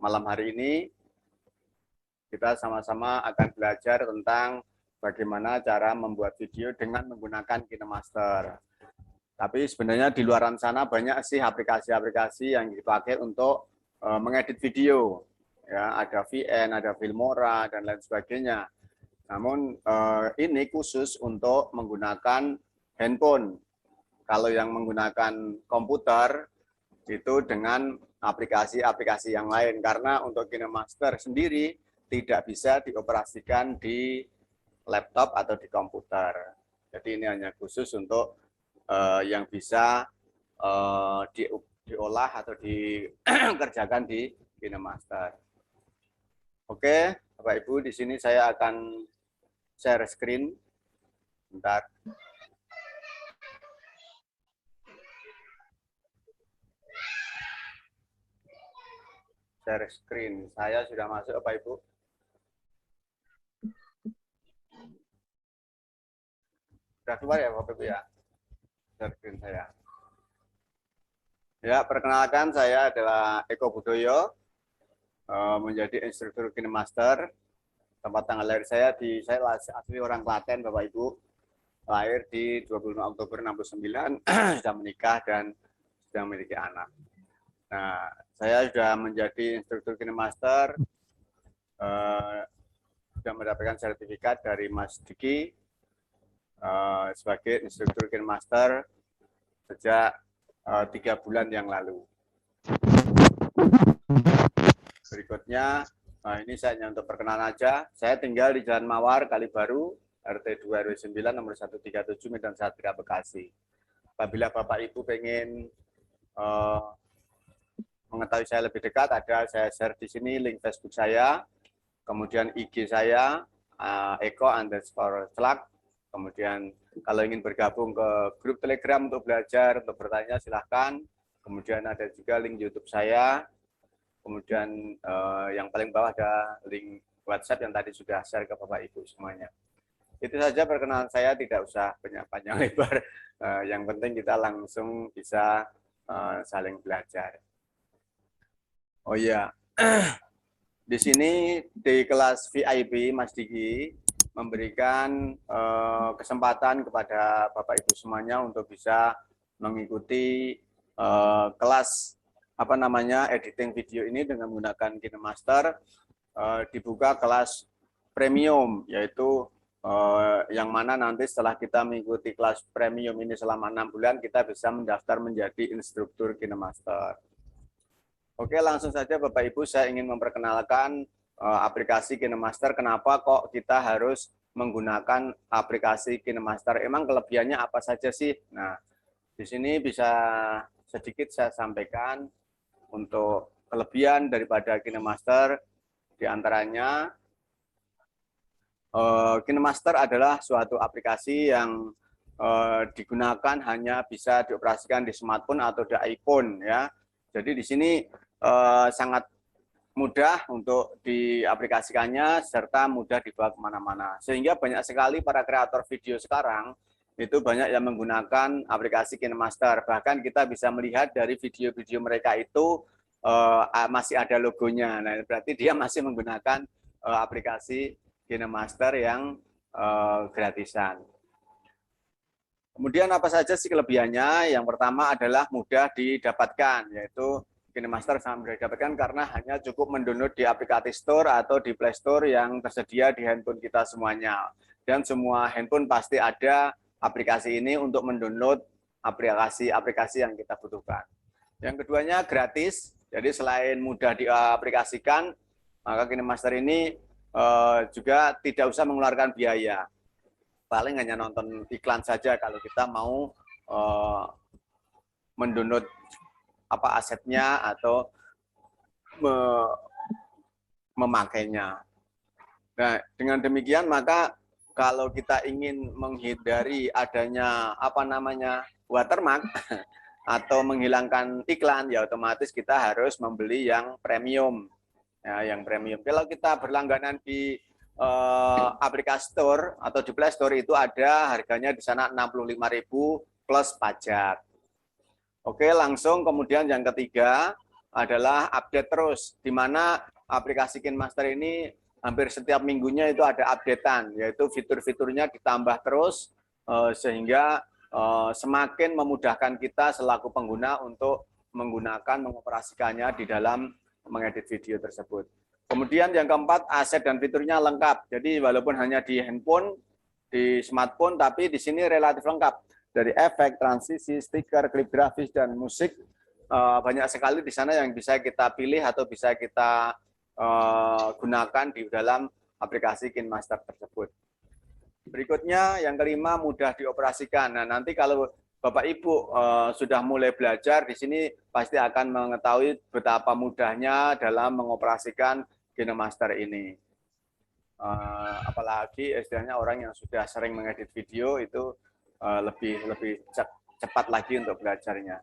malam hari ini kita sama-sama akan belajar tentang bagaimana cara membuat video dengan menggunakan KineMaster. Tapi sebenarnya di luaran sana banyak sih aplikasi-aplikasi yang dipakai untuk mengedit video. Ya, ada VN, ada Filmora, dan lain sebagainya. Namun ini khusus untuk menggunakan handphone. Kalau yang menggunakan komputer itu dengan aplikasi-aplikasi yang lain, karena untuk KineMaster sendiri tidak bisa dioperasikan di laptop atau di komputer. Jadi ini hanya khusus untuk yang bisa diolah atau dikerjakan di KineMaster. Oke, Bapak Ibu, di sini saya akan share screen. Bentar. Share screen. Saya sudah masuk, Bapak Ibu. Sudah keluar ya, Bapak Ibu ya? Share screen saya. Ya, perkenalkan saya adalah Eko Budoyo, menjadi instruktur KineMaster. Tempat tanggal lahir saya asli orang Klaten, Bapak Ibu. Lahir di 25 Oktober 69, sudah menikah dan sudah memiliki anak. Nah, saya sudah menjadi instruktur KineMaster, sudah mendapatkan sertifikat dari Mas Diki sebagai instruktur KineMaster sejak 3 bulan yang lalu. Berikutnya, ini saya hanya untuk perkenalan aja. Saya tinggal di Jalan Mawar, Kalibaru, RT 2 RW 9 nomor 137 Medan Satria, Bekasi. Apabila Bapak Ibu pengen mengetahui saya lebih dekat, saya share di sini link Facebook saya, kemudian IG saya, Eko_Celak. Kemudian kalau ingin bergabung ke grup Telegram untuk belajar, untuk bertanya silahkan. Kemudian ada juga link YouTube saya. Kemudian yang paling bawah ada link WhatsApp yang tadi sudah share ke Bapak Ibu semuanya. Itu saja perkenalan saya, tidak usah panjang lebar. Yang penting kita langsung bisa saling belajar. Oh iya, di sini di kelas VIP Mas Diki memberikan kesempatan kepada Bapak Ibu semuanya untuk bisa mengikuti kelas editing video ini dengan menggunakan KineMaster. Dibuka kelas premium, yaitu yang mana nanti setelah kita mengikuti kelas premium ini selama 6 bulan, kita bisa mendaftar menjadi instruktur KineMaster. Oke, langsung saja Bapak Ibu, saya ingin memperkenalkan aplikasi KineMaster. Kenapa kok kita harus menggunakan aplikasi KineMaster? Emang kelebihannya apa saja sih? Nah, di sini bisa sedikit saya sampaikan untuk kelebihan daripada KineMaster. Di antaranya, KineMaster adalah suatu aplikasi yang digunakan hanya bisa dioperasikan di smartphone atau di iPhone, ya. Jadi di sini sangat mudah untuk diaplikasikannya serta mudah dibawa kemana-mana. Sehingga banyak sekali para kreator video sekarang itu banyak yang menggunakan aplikasi KineMaster. Bahkan kita bisa melihat dari video-video mereka itu masih ada logonya. Nah, berarti dia masih menggunakan aplikasi KineMaster yang gratisan. Kemudian apa saja sih kelebihannya? Yang pertama adalah mudah didapatkan, yaitu KineMaster sangat mudah didapatkan karena hanya cukup mendownload di aplikasi Store atau di Play Store yang tersedia di handphone kita semuanya. Dan semua handphone pasti ada aplikasi ini untuk mendownload aplikasi-aplikasi yang kita butuhkan. Yang keduanya gratis, jadi selain mudah diaplikasikan, maka KineMaster ini juga tidak usah mengeluarkan biaya. Paling hanya nonton iklan saja kalau kita mau mendownload asetnya atau memakainya. Nah, dengan demikian maka kalau kita ingin menghindari adanya watermark atau menghilangkan iklan, ya otomatis kita harus membeli yang premium. Ya, yang premium. Kalau kita berlangganan di aplikasi Store atau di Play Store itu ada harganya di sana 65.000 plus pajak. Oke, langsung kemudian yang ketiga, adalah update terus, di mana aplikasi KineMaster ini hampir setiap minggunya itu ada updatean, yaitu fitur-fiturnya ditambah terus sehingga semakin memudahkan kita selaku pengguna untuk menggunakan, mengoperasikannya di dalam mengedit video tersebut. Kemudian yang keempat, aset dan fiturnya lengkap. Jadi walaupun hanya di handphone, di smartphone, tapi di sini relatif lengkap. Dari efek, transisi, stiker, klip grafis, dan musik, banyak sekali di sana yang bisa kita pilih atau bisa kita gunakan di dalam aplikasi KineMaster tersebut. Berikutnya yang kelima, mudah dioperasikan. Nah, nanti kalau Bapak Ibu sudah mulai belajar di sini pasti akan mengetahui betapa mudahnya dalam mengoperasikan KineMaster ini. Apalagi istilahnya orang yang sudah sering mengedit video itu lebih cepat lagi untuk belajarnya.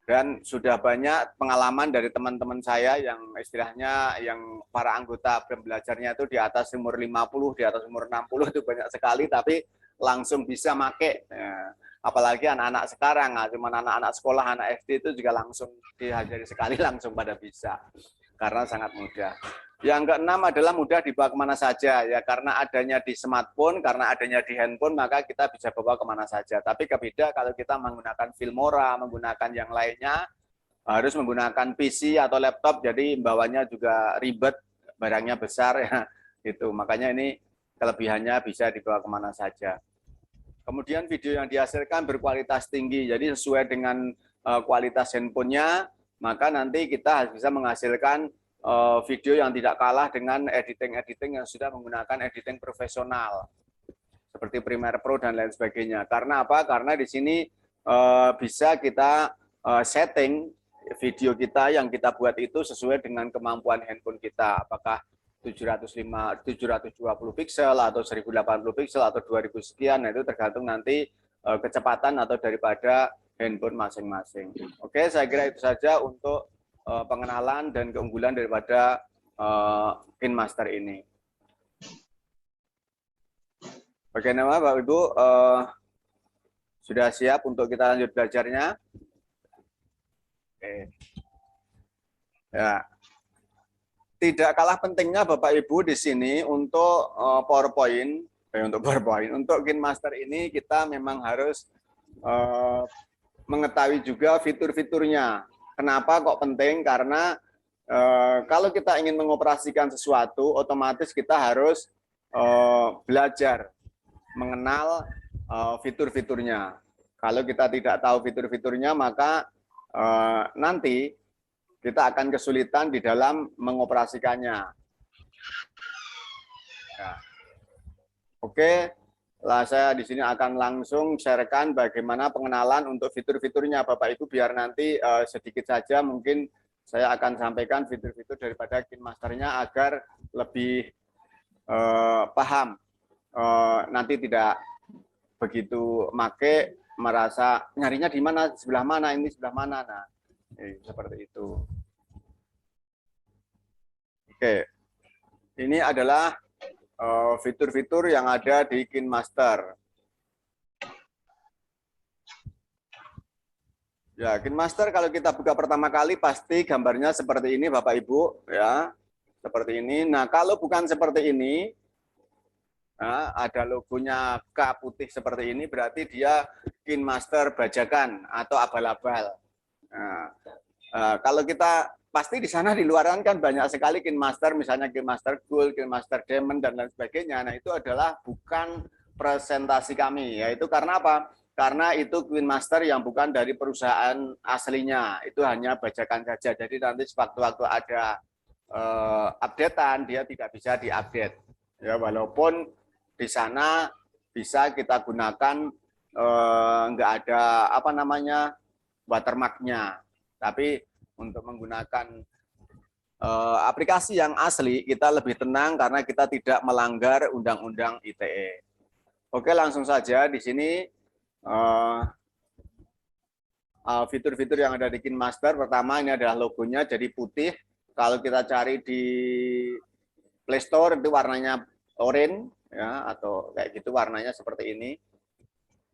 Dan sudah banyak pengalaman dari teman-teman saya yang istilahnya yang para anggota belajarnya itu di atas umur 50, di atas umur 60 itu banyak sekali, tapi langsung bisa make. Ya. Apalagi anak-anak sekarang, cuma anak-anak sekolah, anak SD itu juga langsung diajari sekali langsung pada bisa. Karena sangat mudah. Yang keenam adalah mudah dibawa kemana saja, ya karena adanya di smartphone, karena adanya di handphone, maka kita bisa bawa kemana saja. Tapi beda kalau kita menggunakan Filmora, menggunakan yang lainnya, harus menggunakan PC atau laptop, jadi bawanya juga ribet, barangnya besar, ya gitu. Makanya ini kelebihannya bisa dibawa kemana saja. Kemudian video yang dihasilkan berkualitas tinggi, jadi sesuai dengan kualitas handphonenya, maka nanti kita harus bisa menghasilkan video yang tidak kalah dengan editing-editing yang sudah menggunakan editing profesional seperti Premiere Pro dan lain sebagainya. Karena apa? Karena di sini bisa kita setting video kita yang kita buat itu sesuai dengan kemampuan handphone kita. Apakah 720 piksel atau 1080 piksel atau 2000 sekian, nah itu tergantung nanti kecepatan atau daripada handphone masing-masing. Oke, saya kira itu saja untuk pengenalan dan keunggulan daripada KineMaster ini. Bagaimana Bapak Ibu, sudah siap untuk kita lanjut belajarnya? Oke. Ya. Tidak kalah pentingnya Bapak Ibu di sini untuk PowerPoint, untuk KineMaster ini kita memang harus mengetahui juga fitur-fiturnya. Kenapa kok penting? Karena kalau kita ingin mengoperasikan sesuatu, otomatis kita harus belajar mengenal fitur-fiturnya. Kalau kita tidak tahu fitur-fiturnya, maka nanti kita akan kesulitan di dalam mengoperasikannya. Ya. Oke, saya di sini akan langsung sharekan bagaimana pengenalan untuk fitur-fiturnya, Bapak Ibu, biar nanti sedikit saja mungkin saya akan sampaikan fitur-fitur daripada KineMaster-nya agar lebih paham. Nanti tidak begitu make merasa nyarinya di mana, sebelah mana, ini sebelah mana. Nah, seperti itu. Oke, ini adalah fitur-fitur yang ada di KineMaster. Ya, KineMaster kalau kita buka pertama kali pasti gambarnya seperti ini Bapak Ibu, ya. Seperti ini. Nah, kalau bukan seperti ini, nah, ada logonya K putih seperti ini, berarti dia KineMaster bajakan atau abal-abal. Nah, kalau kita pasti di sana di luaran kan banyak sekali KineMaster, misalnya KineMaster Gold, KineMaster Diamond dan lain sebagainya. Nah, itu adalah bukan presentasi kami, yaitu karena apa? Karena itu KineMaster yang bukan dari perusahaan aslinya, itu hanya bajakan saja. Jadi nanti sewaktu-waktu ada updatean, dia tidak bisa diupdate. Ya, walaupun di sana bisa kita gunakan nggak ada apa namanya watermark-nya, tapi untuk menggunakan aplikasi yang asli kita lebih tenang karena kita tidak melanggar Undang-Undang ITE. Oke, langsung saja di sini fitur-fitur yang ada di KineMaster. Pertama ini adalah logonya jadi putih. Kalau kita cari di Play Store itu warnanya oranye, ya, atau kayak gitu warnanya seperti ini.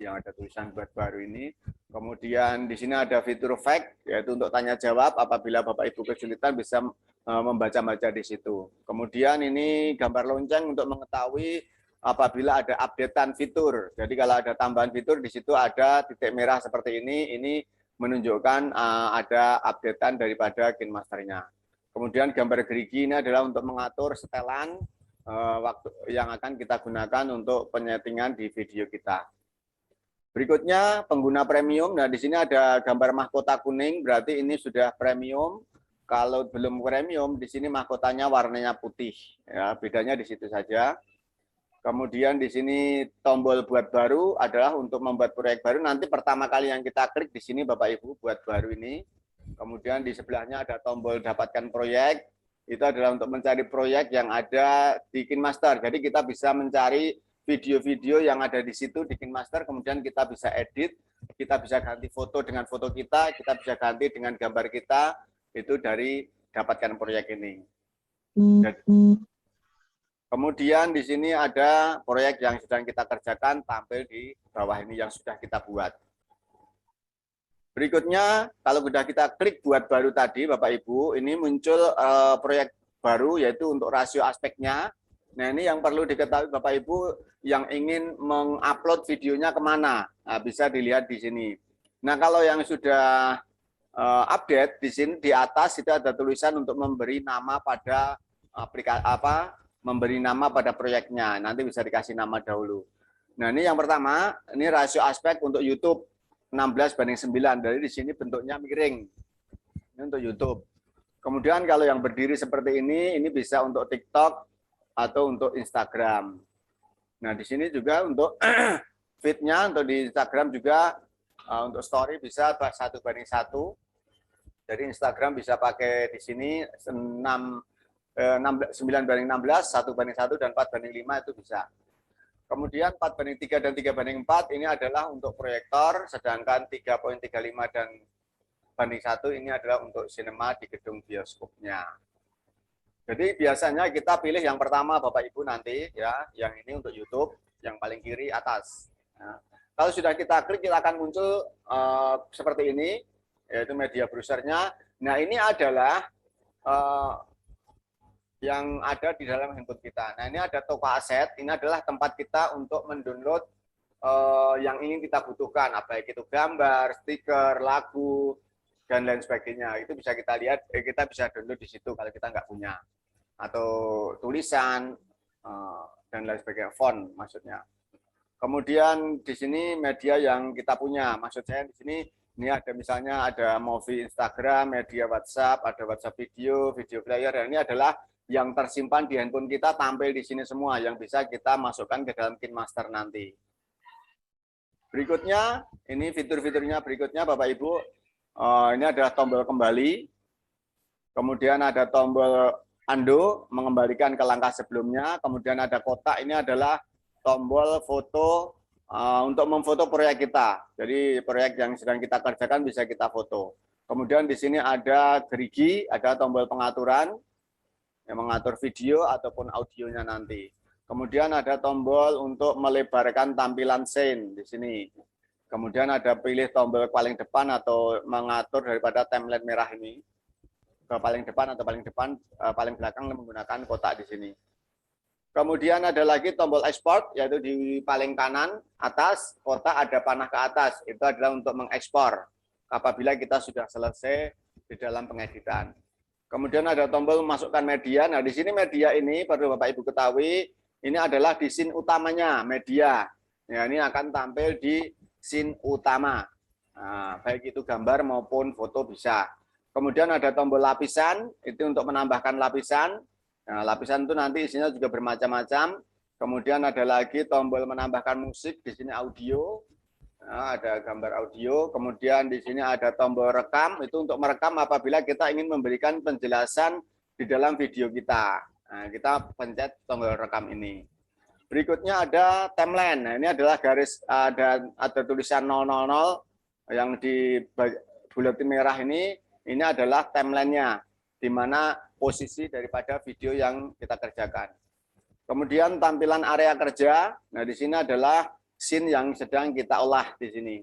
yang ada tulisan buat baru ini. Kemudian di sini ada fitur fact, yaitu untuk tanya jawab. Apabila Bapak Ibu kesulitan bisa membaca-baca di situ. Kemudian ini gambar lonceng untuk mengetahui apabila ada updatean fitur. Jadi kalau ada tambahan fitur di situ ada titik merah seperti ini menunjukkan ada updatean daripada KineMaster-nya. Kemudian gambar gerigi ini adalah untuk mengatur setelan waktu yang akan kita gunakan untuk penyetingan di video kita. Berikutnya pengguna premium. Nah, di sini ada gambar mahkota kuning, berarti ini sudah premium. Kalau belum premium, di sini mahkotanya warnanya putih. Ya, bedanya di situ saja. Kemudian di sini tombol buat baru adalah untuk membuat proyek baru. Nanti pertama kali yang kita klik di sini Bapak Ibu buat baru ini. Kemudian di sebelahnya ada tombol dapatkan proyek. Itu adalah untuk mencari proyek yang ada di KineMaster. Jadi kita bisa mencari video-video yang ada di situ di KineMaster, kemudian kita bisa edit, kita bisa ganti foto dengan foto kita bisa ganti dengan gambar kita, itu dari dapatkan proyek ini. Kemudian di sini ada proyek yang sedang kita kerjakan, tampil di bawah ini yang sudah kita buat. Berikutnya, kalau sudah kita klik buat baru tadi, Bapak Ibu, ini muncul proyek baru, yaitu untuk rasio aspeknya. Nah, ini yang perlu diketahui Bapak Ibu yang ingin mengupload videonya kemana. Nah, bisa dilihat di sini. Nah, kalau yang sudah update, di sini di atas itu ada tulisan untuk memberi nama pada aplikasi memberi nama pada proyeknya. Nanti bisa dikasih nama dahulu. Nah, ini yang pertama, ini rasio aspek untuk YouTube 16:9. Dari di sini bentuknya miring. Ini untuk YouTube. Kemudian kalau yang berdiri seperti ini bisa untuk TikTok atau untuk Instagram. Nah, di sini juga untuk feed-nya, untuk di Instagram juga untuk story bisa 1:1. Jadi Instagram bisa pakai di sini 9:16, 1:1, dan 4:5 itu bisa. Kemudian 4:3 dan 3:4 ini adalah untuk proyektor, sedangkan 3.35 dan 1 ini adalah untuk sinema di gedung bioskopnya. Jadi biasanya kita pilih yang pertama Bapak Ibu nanti ya, yang ini untuk YouTube, yang paling kiri atas. Nah, kalau sudah kita klik kita akan muncul seperti ini, yaitu media browsernya. Nah, ini adalah yang ada di dalam handphone kita. Nah, ini ada toko aset, ini adalah tempat kita untuk mendownload yang ingin kita butuhkan, baik itu gambar, stiker, lagu, dan lain sebagainya. Itu bisa kita lihat, kita bisa download di situ kalau kita nggak punya. Atau tulisan, dan lain sebagainya, font maksudnya. Kemudian di sini media yang kita punya, maksud saya di sini, ini ada misalnya ada movie Instagram, media WhatsApp, ada WhatsApp video, video player, dan ini adalah yang tersimpan di handphone kita tampil di sini semua, yang bisa kita masukkan ke dalam KineMaster nanti. Berikutnya, ini fitur-fiturnya berikutnya Bapak Ibu, ini adalah tombol kembali, kemudian ada tombol undo, mengembalikan ke langkah sebelumnya, kemudian ada kotak, ini adalah tombol foto untuk memfoto proyek kita. Jadi proyek yang sedang kita kerjakan bisa kita foto. Kemudian di sini ada gerigi, ada tombol pengaturan, yang mengatur video ataupun audionya nanti. Kemudian ada tombol untuk melebarkan tampilan scene di sini. Kemudian ada pilih tombol paling depan atau mengatur daripada timeline merah ini ke paling depan atau paling belakang menggunakan kotak di sini. Kemudian ada lagi tombol export, yaitu di paling kanan atas kotak ada panah ke atas. Itu adalah untuk mengekspor apabila kita sudah selesai di dalam pengeditan. Kemudian ada tombol masukkan media. Nah, di sini media ini perlu Bapak Ibu ketahui, ini adalah di scene utamanya media. Ya, ini akan tampil di scene utama. Nah, baik itu gambar maupun foto bisa. Kemudian ada tombol lapisan, itu untuk menambahkan lapisan. Nah, lapisan itu nanti isinya juga bermacam-macam. Kemudian ada lagi tombol menambahkan musik, di sini audio. Nah, ada gambar audio. Kemudian di sini ada tombol rekam, itu untuk merekam apabila kita ingin memberikan penjelasan di dalam video kita. Nah, kita pencet tombol rekam ini. Berikutnya ada timeline. Nah, ini adalah garis, ada tulisan 000 yang di buletin merah ini adalah timelinenya, di mana posisi daripada video yang kita kerjakan. Kemudian tampilan area kerja. Nah, di sini adalah scene yang sedang kita olah di sini.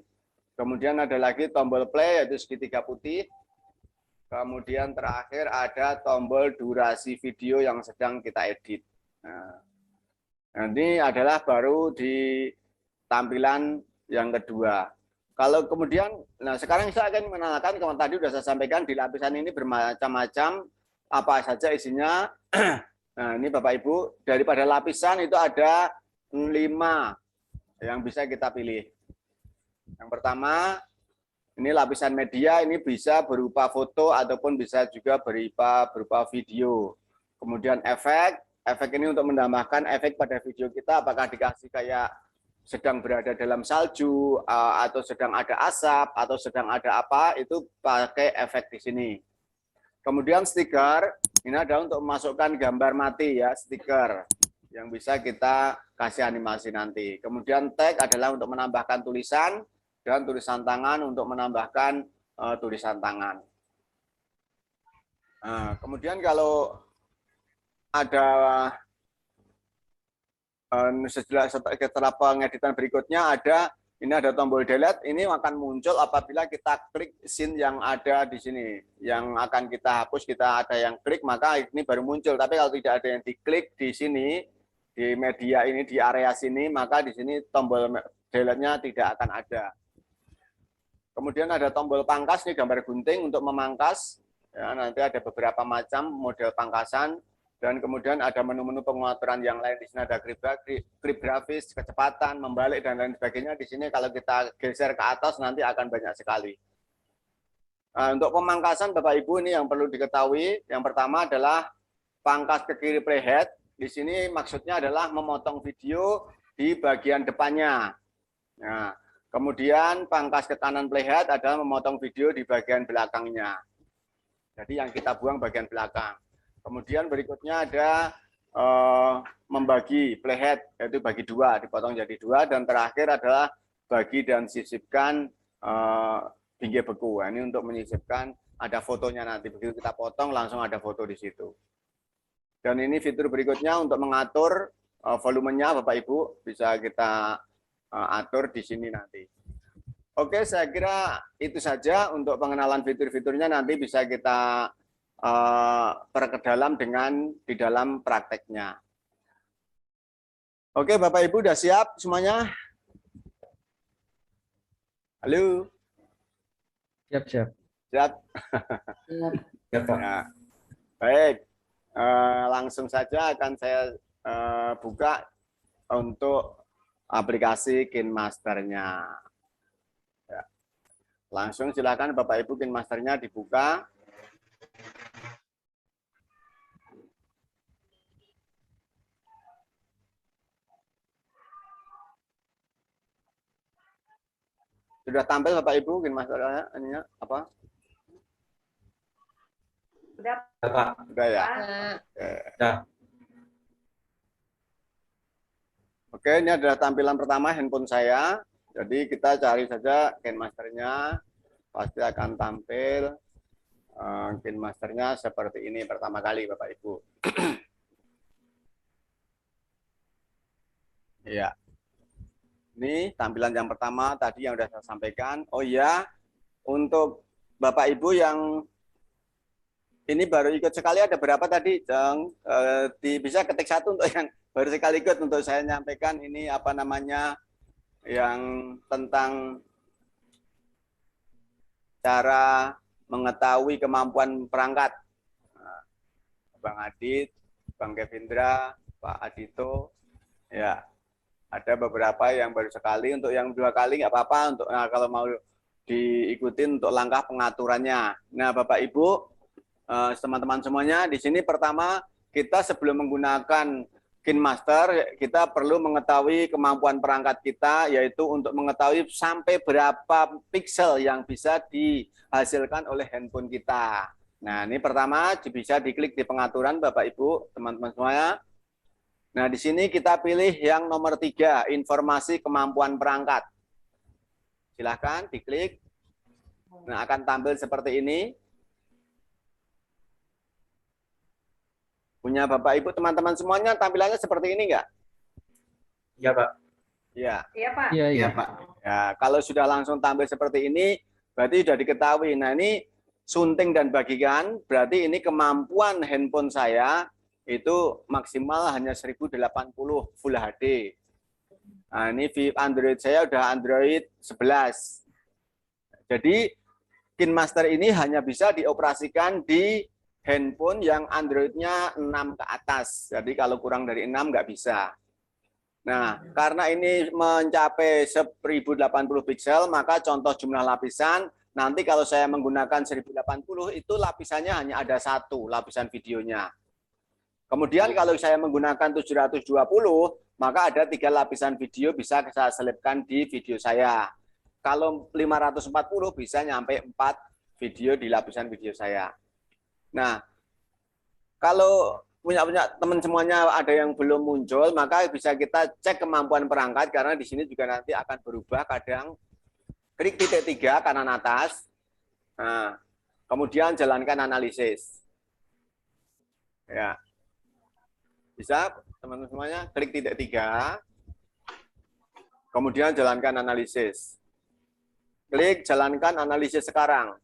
Kemudian ada lagi tombol play, yaitu segitiga putih. Kemudian terakhir ada tombol durasi video yang sedang kita edit. Nah, ini adalah baru di tampilan yang kedua. Kalau kemudian, nah sekarang saya akan mengenalkan, kalau tadi sudah saya sampaikan di lapisan ini bermacam-macam, apa saja isinya. Nah ini Bapak Ibu, daripada lapisan itu ada 5 yang bisa kita pilih. Yang pertama, ini lapisan media, ini bisa berupa foto ataupun bisa juga berupa video. Kemudian efek ini untuk menambahkan efek pada video kita, apakah dikasih kayak sedang berada dalam salju, atau sedang ada asap, atau sedang ada apa, itu pakai efek di sini. Kemudian stiker, ini adalah untuk memasukkan gambar mati ya, stiker yang bisa kita kasih animasi nanti. Kemudian tag adalah untuk menambahkan tulisan, dan tulisan tangan untuk menambahkan tulisan tangan. Nah, kemudian kalau ada setelah pengeditan berikutnya ini ada tombol delete, ini akan muncul apabila kita klik scene yang ada di sini. Yang akan kita hapus, kita ada yang klik, maka ini baru muncul. Tapi kalau tidak ada yang diklik di sini, di media ini, di area sini, maka di sini tombol delete-nya tidak akan ada. Kemudian ada tombol pangkas, ini gambar gunting untuk memangkas. Ya, nanti ada beberapa macam model pangkasan. Dan kemudian ada menu-menu pengaturan yang lain. Di sini ada grip grafis, kecepatan, membalik, dan lain sebagainya. Di sini kalau kita geser ke atas nanti akan banyak sekali. Nah, untuk pemangkasan Bapak Ibu ini yang perlu diketahui. Yang pertama adalah pangkas ke kiri playhead. Di sini maksudnya adalah memotong video di bagian depannya. Nah, kemudian pangkas ke kanan playhead adalah memotong video di bagian belakangnya. Jadi yang kita buang bagian belakang. Kemudian berikutnya ada membagi playhead, yaitu bagi 2, dipotong jadi 2. Dan terakhir adalah bagi dan sisipkan bingkai beku. Ini untuk menyisipkan, ada fotonya nanti. Begitu kita potong langsung ada foto di situ. Dan ini fitur berikutnya untuk mengatur volumenya Bapak Ibu, bisa kita atur di sini nanti. Oke, saya kira itu saja untuk pengenalan fitur-fiturnya, nanti bisa kita perkedalam di dalam prakteknya. Oke, Bapak Ibu udah siap semuanya? Halo? Siap, siap. Siap? Ya, Pak. Ya. Baik, langsung saja akan saya buka untuk aplikasi KineMaster-nya. Ya. Langsung silakan Bapak Ibu KineMaster-nya dibuka. Sudah tampil Bapak Ibu KineMaster-nya ininya apa? Udah, Pak. Sudah ya? Ya. Oke, ini adalah tampilan pertama handphone saya. Jadi kita cari saja KineMaster-nya, pasti akan tampil KineMaster-nya seperti ini pertama kali Bapak Ibu. Ya, ini tampilan yang pertama tadi yang sudah saya sampaikan. Oh ya, untuk Bapak Ibu yang ini baru ikut sekali, ada berapa tadi? Bisa ketik 1 untuk yang baru sekali ikut, untuk saya nyampaikan ini apa namanya, yang tentang cara mengetahui kemampuan perangkat. Nah, Bang Adit, Bang Kevindra, Pak Adito, ya ada beberapa yang baru sekali. Untuk yang 2 kali nggak apa-apa, untuk kalau mau diikutin untuk langkah pengaturannya. Nah, Bapak Ibu, teman-teman semuanya, di sini pertama kita sebelum menggunakan KineMaster, kita perlu mengetahui kemampuan perangkat kita, yaitu untuk mengetahui sampai berapa pixel yang bisa dihasilkan oleh handphone kita. Nah, ini pertama bisa diklik di pengaturan Bapak Ibu, teman-teman semuanya. Nah, di sini kita pilih yang nomor 3, informasi kemampuan perangkat. Silahkan diklik. Nah, akan tampil seperti ini. Punya Bapak Ibu teman-teman semuanya tampilannya seperti ini enggak? Ya, Pak. Ya. Iya, Pak. Iya, Iya, iya. Pak. Ya, kalau sudah langsung tampil seperti ini, berarti sudah diketahui. Nah, ini sunting dan bagikan, berarti ini kemampuan handphone saya itu maksimal hanya 1080 Full HD. Nah, ini Android saya udah Android 11. Jadi, KineMaster ini hanya bisa dioperasikan di handphone yang Android-nya 6 ke atas. Jadi, kalau kurang dari 6 nggak bisa. Nah, karena ini mencapai 1080 pixel, maka contoh jumlah lapisan, nanti kalau saya menggunakan 1080, itu lapisannya hanya ada satu, lapisan videonya. Kemudian kalau saya menggunakan 720, maka ada 3 lapisan video bisa saya selipkan di video saya. Kalau 540 bisa nyampe 4 video di lapisan video saya. Nah, kalau punya teman semuanya ada yang belum muncul, maka bisa kita cek kemampuan perangkat, karena di sini juga nanti akan berubah. Kadang klik titik 3 kanan atas, nah, kemudian jalankan analisis. Ya, bisa teman-teman semuanya klik titik 3, kemudian jalankan analisis. Klik jalankan analisis sekarang.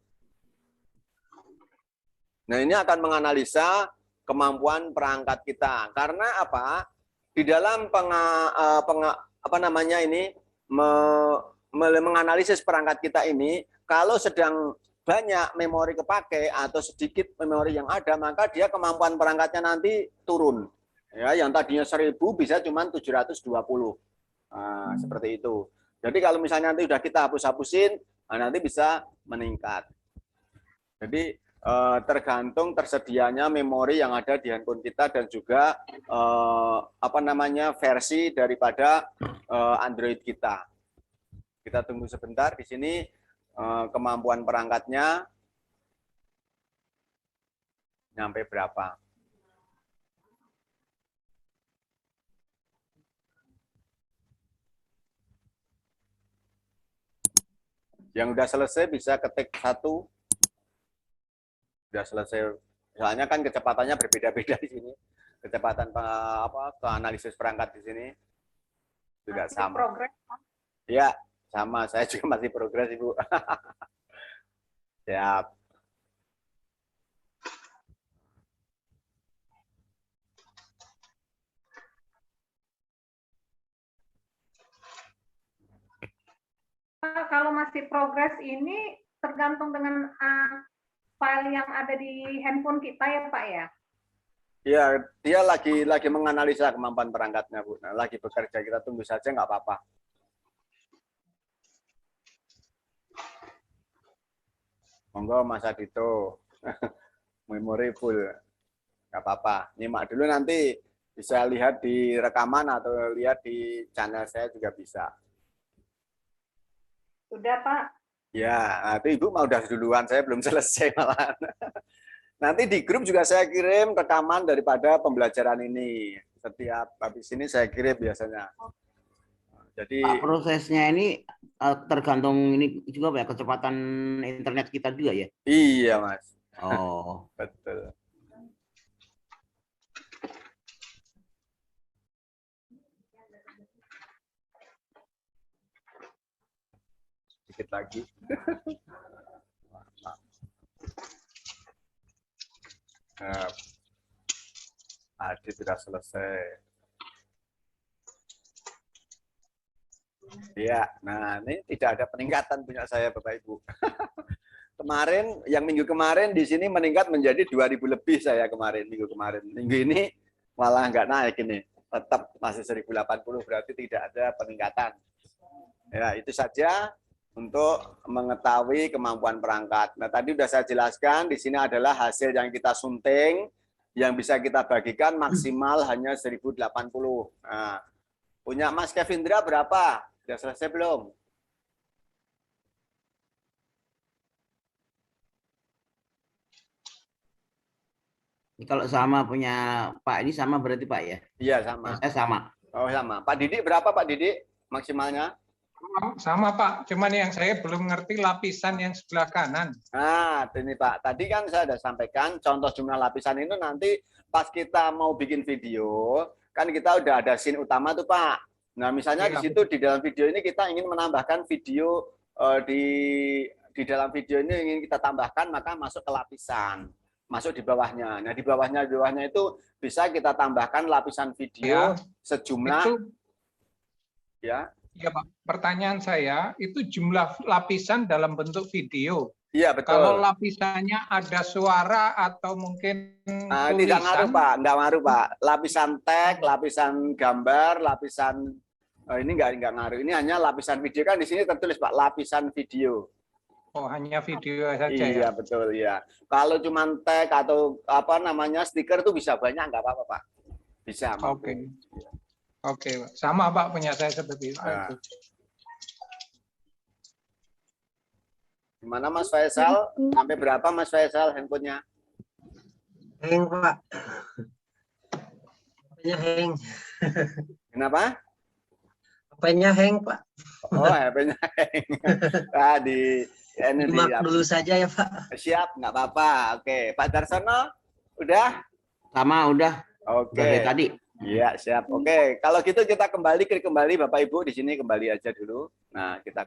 Nah, ini akan menganalisa kemampuan perangkat kita. Karena apa? Di dalam menganalisis perangkat kita ini, kalau sedang banyak memori kepake atau sedikit memori yang ada, maka dia kemampuan perangkatnya nanti turun. Ya, yang tadinya 1000 bisa cuma 720. Nah, seperti itu. Jadi kalau misalnya nanti udah kita hapus-hapusin, nanti bisa meningkat. Jadi tergantung tersedianya memori yang ada di handphone kita dan juga versi daripada Android kita. Kita tunggu sebentar di sini kemampuan perangkatnya nyampe berapa. Yang udah selesai bisa ketik 1. Sudah selesai. Soalnya kan kecepatannya berbeda-beda di sini. Kecepatan analisis perangkat di sini tidak sama. Progres. Ya, sama. Saya juga masih progres, Ibu. Siap. Kalau masih progres ini tergantung dengan file yang ada di handphone kita ya, Pak ya? Ya, dia lagi menganalisa kemampuan perangkatnya, Bu. Nah, lagi bekerja, kita tunggu saja, nggak apa-apa. Monggo Mas Adito, memori full, nggak apa-apa. Nyimak dulu, nanti bisa lihat di rekaman atau lihat di channel saya juga bisa. Sudah, Pak. Ya, itu Ibu mau udah duluan, saya belum selesai malah. Nanti di grup juga saya kirim rekaman daripada pembelajaran ini. Setiap habis ini saya kirim biasanya. Jadi Pak, prosesnya ini tergantung ini juga Pak, ya, kecepatan internet kita juga ya? Iya, Mas. Oh. Betul. Sedikit lagi. Tadi sudah selesai. Iya, nah ini tidak ada peningkatan punya saya Bapak Ibu. Kemarin, yang minggu kemarin di sini meningkat menjadi 2000 lebih saya kemarin, minggu kemarin. Minggu ini malah nggak naik ini. Tetap masih 1080, berarti tidak ada peningkatan. Ya, itu saja untuk mengetahui kemampuan perangkat. Nah, tadi sudah saya jelaskan, di sini adalah hasil yang kita sunting, yang bisa kita bagikan maksimal hanya 1080. Nah, punya Mas Kevindra berapa? Sudah selesai belum? Kalau sama punya Pak ini sama berarti Pak ya? Iya, sama. Saya sama. Oh, sama. Pak Didik berapa Pak Didik maksimalnya? Sama Pak, cuman yang saya belum ngerti lapisan yang sebelah kanan. Nah, ini Pak, tadi kan saya sudah sampaikan contoh jumlah lapisan itu nanti pas kita mau bikin video, kan kita udah ada scene utama tuh Pak. Nah, misalnya di Iya. situ di dalam video ini kita ingin menambahkan video di dalam video ini ingin kita tambahkan, maka masuk ke lapisan, masuk di bawahnya. Nah, di bawahnya itu bisa kita tambahkan lapisan video Ya. sejumlah Itu ya. ya Pak, pertanyaan saya itu jumlah lapisan dalam bentuk video. Iya, betul. Kalau lapisannya ada suara atau mungkin Tidak ngaruh, tulisan, Pak. Nggak ngaruh, Pak. Lapisan teks, lapisan gambar, lapisan ini nggak ngaruh. Ini hanya lapisan video, kan di sini tertulis, Pak, lapisan video. oh hanya video saja Iya, ya. betul ya. Kalau cuma tag atau apa namanya stiker itu bisa banyak, nggak apa-apa, Pak. Bisa. Oke. Oke, Pak. Sama Pak punya saya seperti itu. Ya. Gimana Mas Faisal? Sampai berapa Mas Faisal handphonenya? Heng, Pak. HP-nya heng. Kenapa? HP-nya heng, Pak. Oh, HP-nya hang. Ini Simak dulu saja ya, Pak. siap, nggak apa-apa. Oke, Pak Darsono, udah? Sama udah Oke. dari tadi. Iya, siap. Oke, kalau gitu kita klik kembali Bapak Ibu di sini kembali aja dulu. Nah, kita